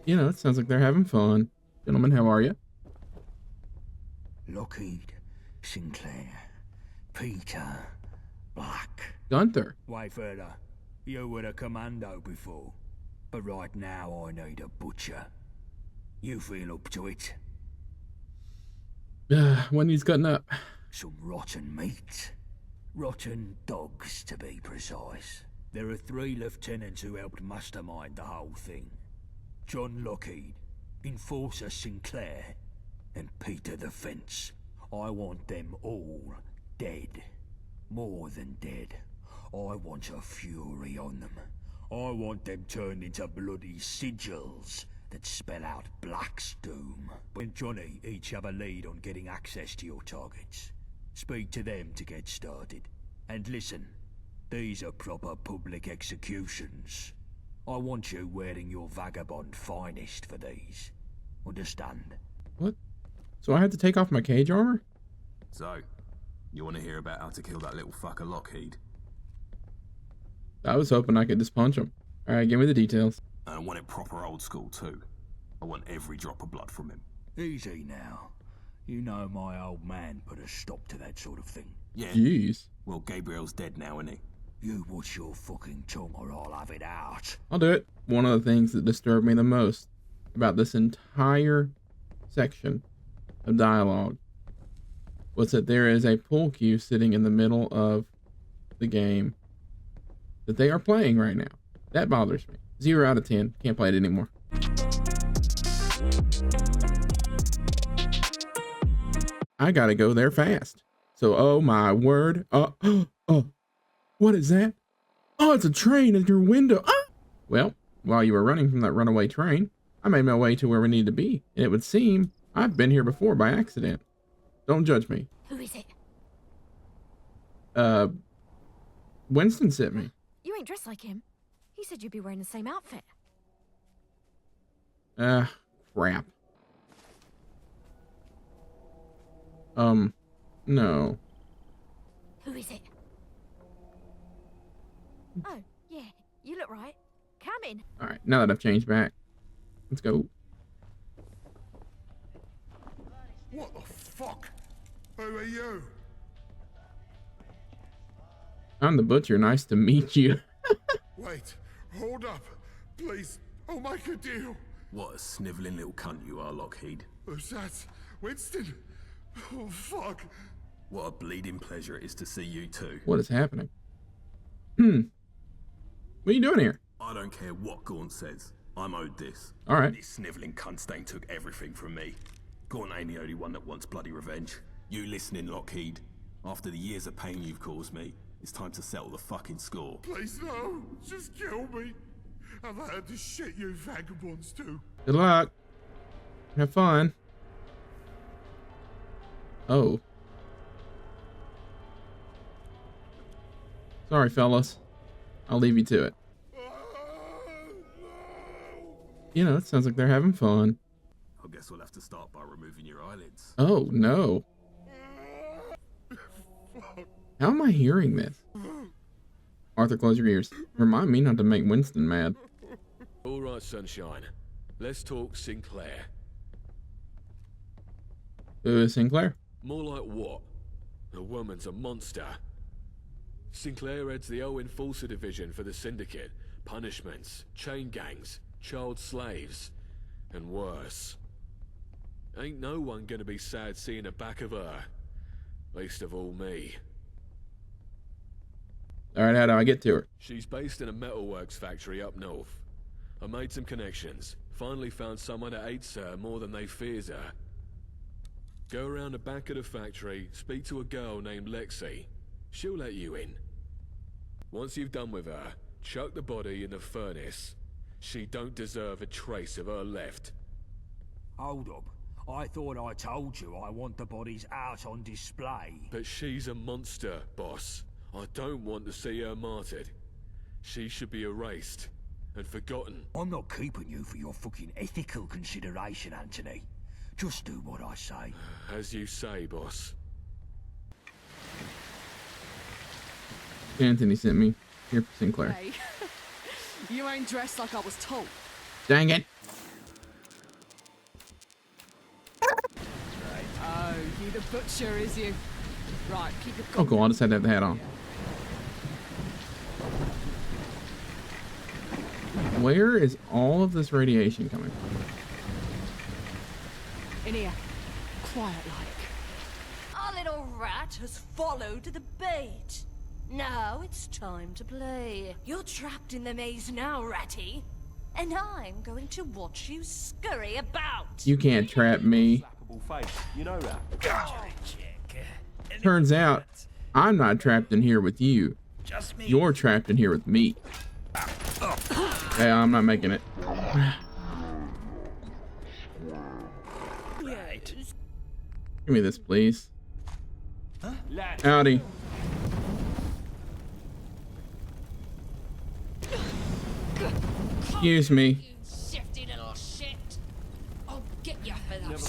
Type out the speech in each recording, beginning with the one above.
It sounds like they're having fun. Gentlemen, how are you? Lockheed, Sinclair, Peter, Black. Gunther. Way further. You were a commando before, but right now I need a butcher. You feel up to it? When he's cutting up. Some rotten meat. Rotten dogs, to be precise. There are 3 lieutenants who helped mastermind the whole thing. John Lockheed, Enforcer Sinclair, and Peter the Fence. I want them all dead. More than dead. I want a fury on them. I want them turned into bloody sigils that spell out Black's doom. And Johnny each have a lead on getting access to your targets. Speak to them to get started. And listen, these are proper public executions. I want you wearing your vagabond finest for these. Understand? What? So I have to take off my cage armor? So, you want to hear about how to kill that little fucker Lockheed? I was hoping I could just punch him. Alright, give me the details. And I want it proper old school too. I want every drop of blood from him. Easy now. You know my old man put a stop to that sort of thing. Yeah. Jeez. Well, Gabriel's dead now, isn't he? You watch your fucking tongue or I'll have it out. I'll do it. One of the things that disturbed me the most about this entire section of dialogue was that there is a pool cue sitting in the middle of the game that they are playing right now. That bothers me. 0 out of 10. Can't play it anymore. I gotta go there fast. So, oh my word. What is that? Oh, it's a train at your window. Ah! Well, while you were running from that runaway train, I made my way to where we need to be. And it would seem I've been here before by accident. Don't judge me. Who is it? Winston sent me. You ain't dressed like him. He said you'd be wearing the same outfit. Crap. No. Who is it? Oh, yeah, you look right. Come in. Alright, now that I've changed back, let's go. What the fuck? Who are you? I'm the butcher. Nice to meet you. Wait, hold up. Please, I'll make a deal. What a snivelling little cunt you are, Lockheed. Who's that? Winston? Oh, fuck. What a bleeding pleasure it is to see you too. What is happening? What are you doing here? I don't care what Gaunt says. I'm owed this. Alright. This snivelling cunt stain took everything from me. Gaunt ain't the only one that wants bloody revenge. You listening, Lockheed? After the years of pain you've caused me, it's time to settle the fucking score. Please, no. Just kill me. I've heard the shit you vagabonds do. Good luck. Have fun. Oh. Sorry, fellas. I'll leave you to it. No. It sounds like they're having fun. I guess we'll have to start by removing your eyelids. Oh, no. How am I hearing this? Arthur, close your ears. Remind me not to make Winston mad. All right, sunshine. Let's talk Sinclair. Who is Sinclair? More like what? The woman's a monster. Sinclair heads the Owen Enforcer Division for the Syndicate. Punishments, chain gangs, child slaves, and worse. Ain't no one gonna be sad seeing the back of her. Least of all me. Alright, how do I get to her? She's based in a metalworks factory up north. I made some connections. Finally found someone that hates her more than they fears her. Go around the back of the factory, speak to a girl named Lexi. She'll let you in. Once you've done with her, chuck the body in the furnace. She don't deserve a trace of her left. Hold up. I thought I told you I want the bodies out on display. But she's a monster, boss. I don't want to see her martyred. She should be erased and forgotten. I'm not keeping you for your fucking ethical consideration, Anthony. Just do what I say. As you say, boss. Anthony sent me. Here for Sinclair. Hey, you ain't dressed like I was told. Dang it. butcher, is you? Right, keep it. Oh, cool. I'll just have to have the hat on. Where is all of this radiation coming from? In here. Quiet like. Our little rat has followed the bait. Now it's time to play. You're trapped in the maze now, Ratty. And I'm going to watch you scurry about. You can't trap me. You know that. Turns out, I'm not trapped in here with you. You're trapped in here with me. Hey, I'm not making it. Give me this, please. Howdy. Excuse me. You shifty little shit. I'll get you for that.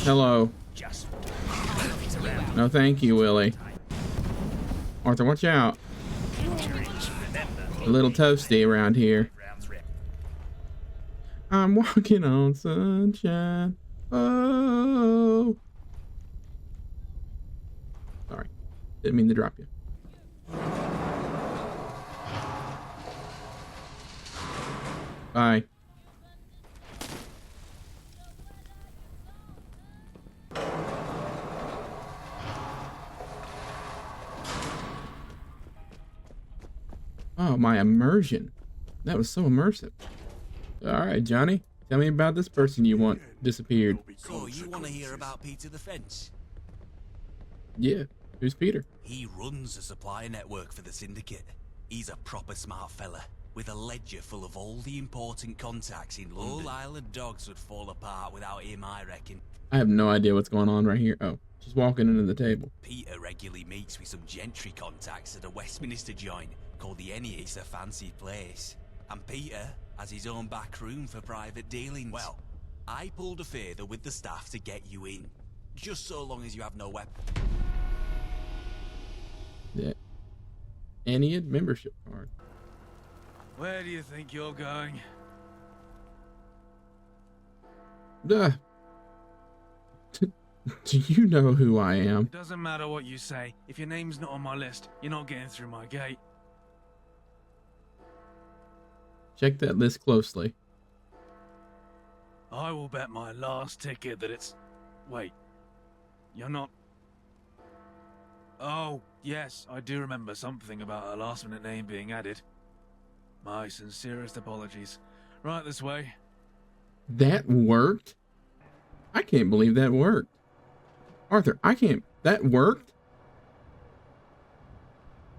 Hello. No, thank you, Willie. Arthur, watch out. A little toasty around here. I'm walking on sunshine. Oh. Sorry. Didn't mean to drop you. Bye. Oh, my immersion. That was so immersive. All right, Johnny. Tell me about this person you want disappeared. So, you want to hear about Peter the Fence? Yeah. Who's Peter? He runs a supplier network for the Syndicate. He's a proper smart fella, with a ledger full of all the important contacts in London. All Isle of Dogs would fall apart without him, I reckon. I have no idea what's going on right here. Oh, just walking into the table. Peter regularly meets with some gentry contacts at a Westminster joint called the Ennie. It's a fancy place. And Peter has his own back room for private dealings. Well, I pulled a favour with the staff to get you in. Just so long as you have no weapon. Yeah. Ennead membership card. Where do you think you're going? Duh. Do you know who I am? Doesn't matter what you say. If your name's not on my list, you're not getting through my gate. Check that list closely. I will bet my last ticket that it's... Wait. You're not... Oh, yes, I do remember something about a last-minute name being added. My sincerest apologies. Right this way. That worked? I can't believe that worked. Arthur, I can't... That worked?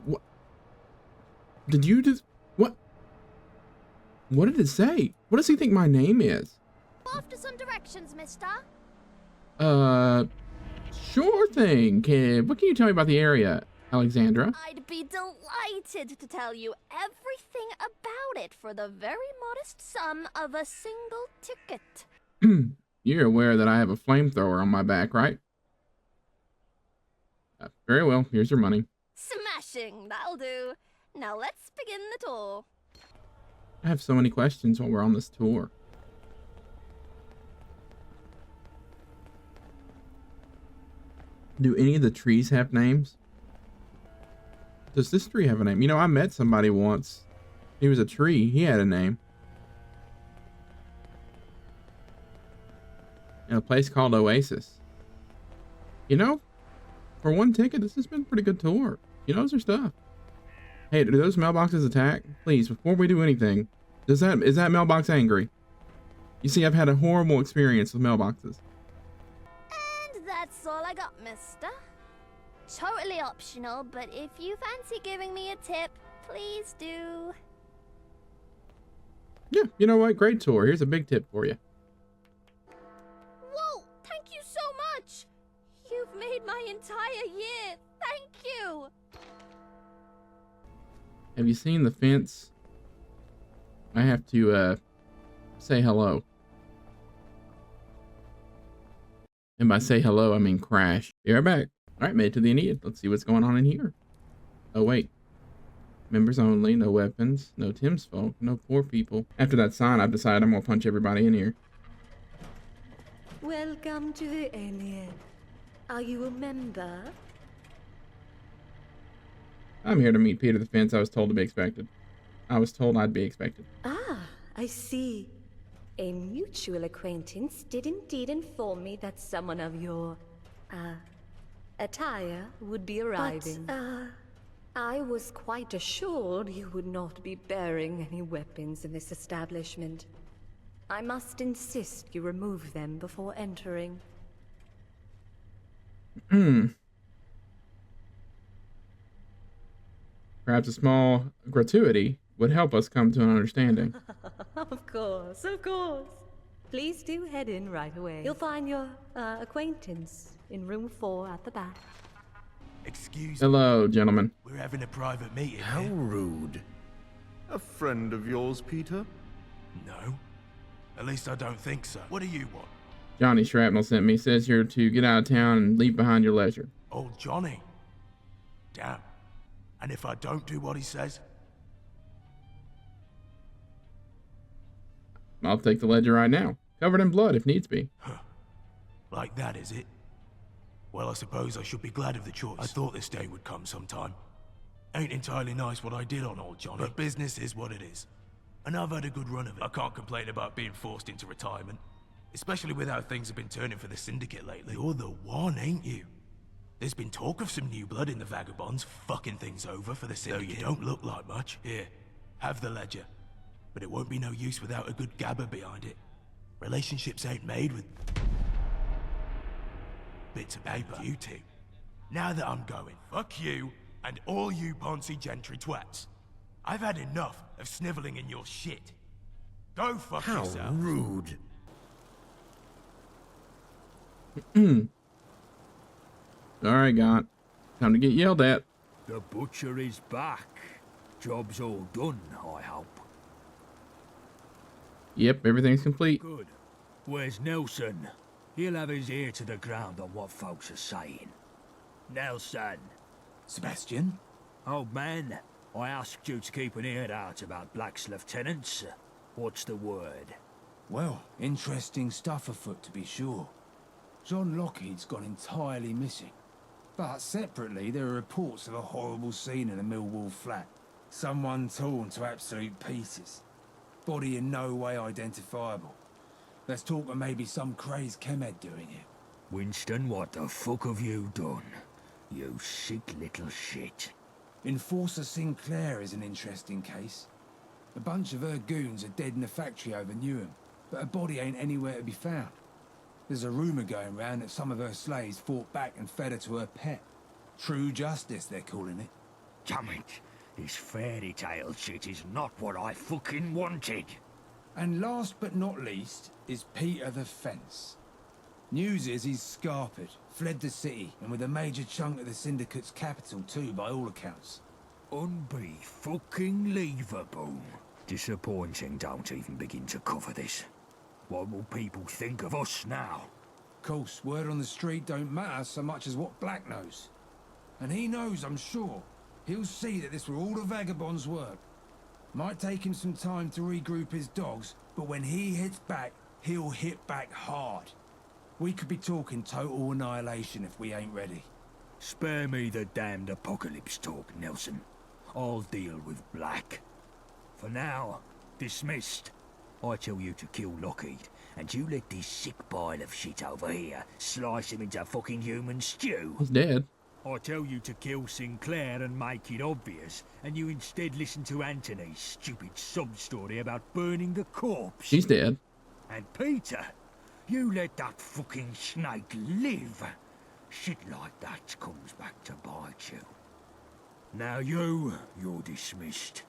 What? Did you just... What? What did it say? What does he think my name is? After some directions, mister. Sure thing, kid. What can you tell me about the area, Alexandra? I'd be delighted to tell you everything about it for the very modest sum of a single ticket. You're aware that I have a flamethrower on my back, right? Very well. Here's your money. Smashing, that'll do. Now let's begin the tour. I have so many questions while we're on this tour. Do any of the trees have names? Does this tree have a name? You know, I met somebody once. He was a tree. He had a name. In a place called Oasis. You know, for one ticket, this has been a pretty good tour. He knows their stuff. Hey, do those mailboxes attack? Please, before we do anything, is that mailbox angry? You see, I've had a horrible experience with mailboxes. And that's all I got, mister. Totally optional, but if you fancy giving me a tip, please do. Yeah, you know what? Great tour. Here's a big tip for you. Whoa, thank you so much. You've made my entire year. Thank you. Have you seen the fence? I have to, say hello. And by say hello, I mean crash. Be right back. All right, made it to the Ennead. Let's see what's going on in here. Oh, wait. Members only, no weapons, no Tim's folk, no poor people. After that sign, I've decided I'm gonna punch everybody in here. Welcome to the Enya. Are you a member? I'm here to meet Peter the Fence. I was told to be expected. I was told I'd be expected. Ah, I see. A mutual acquaintance did indeed inform me that someone of your, attire would be arriving. But, I was quite assured you would not be bearing any weapons in this establishment. I must insist you remove them before entering. Perhaps a small gratuity would help us come to an understanding. Of course, of course. Please do head in right away. You'll find your, acquaintance in room 4 at the back. Excuse Hello, gentlemen. We're having a private meeting. How rude. A friend of yours, Peter? No. At least I don't think so. What do you want? Johnny Shrapnel sent me. Says you're to get out of town and leave behind your leisure. Old Johnny. Damn. And if I don't do what he says? I'll take the ledger right now. Covered in blood if needs be. Like that, is it? Well, I suppose I should be glad of the choice. I thought this day would come sometime. Ain't entirely nice what I did on old Johnny, but business is what it is. And I've had a good run of it. I can't complain about being forced into retirement. Especially with how things have been turning for the Syndicate lately. You're the one, ain't you? There's been talk of some new blood in the Vagabonds, fucking things over for the Syndicate. Though you don't look like much. Here, have the ledger. But it won't be no use without a good gabber behind it. Relationships ain't made with bits of paper. You two. Now that I'm going, fuck you and all you Ponzi gentry twats. I've had enough of sniveling in your shit. Go fuck yourself. How rude. Alright, Gaunt. Time to get yelled at. The butcher is back. Job's all done, I hope. Yep, everything's complete. Good. Where's Nelson? He'll have his ear to the ground on what folks are saying. Nelson. Sebastian? Old man, I asked you to keep an ear out about Black's lieutenants. What's the word? Well, interesting stuff afoot to be sure. John Lockheed's gone entirely missing. But separately, there are reports of a horrible scene in the Millwall flat. Someone torn to absolute pieces. Body in no way identifiable. Let's talk of maybe some crazed chemed doing it. Winston, what the fuck have you done? You sick little shit. Enforcer Sinclair is an interesting case. A bunch of her goons are dead in the factory over Newham, but her body ain't anywhere to be found. There's a rumour going round that some of her slaves fought back and fed her to her pet. True justice, they're calling it. Damn it. This fairy tale shit is not what I fucking wanted. And last but not least is Peter the Fence. News is he's scarpered, fled the city, and with a major chunk of the Syndicate's capital too, by all accounts. Unbe-fucking-leverable. Disappointing, don't even begin to cover this. What will people think of us now? Of course, word on the street don't matter so much as what Black knows. And he knows, I'm sure. He'll see that this were all the Vagabond's work. Might take him some time to regroup his dogs, but when he hits back, he'll hit back hard. We could be talking total annihilation if we ain't ready. Spare me the damned apocalypse talk, Nelson. I'll deal with Black. For now, dismissed. I tell you to kill Lockheed, and you let this sick pile of shit over here slice him into fucking human stew. He's dead. I tell you to kill Sinclair and make it obvious, and you instead listen to Anthony's stupid sob story about burning the corpse. She's dead. And Peter, you let that fucking snake live. Shit like that comes back to bite you. Now you're dismissed.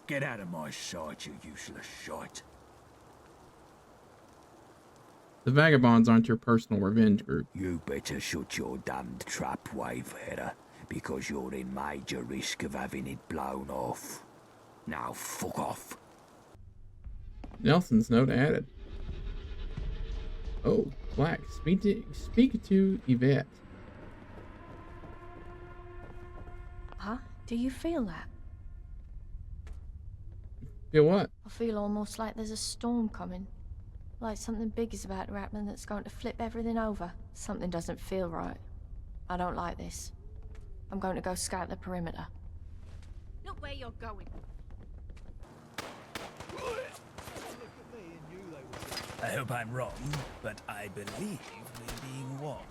Get out of my sight, you useless shite. The Vagabonds aren't your personal revenge group. You better shut your damned trap, Wayfarer, because you're in major risk of having it blown off. Now fuck off. Nelson's note added. Oh, Black, speak to Yvette. Huh? Do you feel that? Feel what? I feel almost like there's a storm coming. Like something big is about to happen that's going to flip everything over. Something doesn't feel right. I don't like this. I'm going to go scout the perimeter. Look where you're going. I hope I'm wrong, but I believe we're being watched.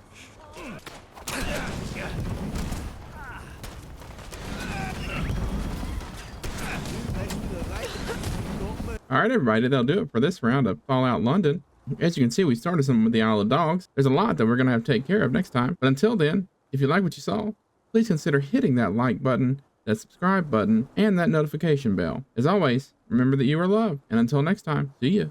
All right, everybody, that'll do it for this round of Fallout London. As you can see, we started some with the Isle of Dogs. There's a lot that we're going to have to take care of next time. But until then, if you like what you saw, please consider hitting that like button, that subscribe button, and that notification bell. As always, remember that you are loved. And until next time, see ya.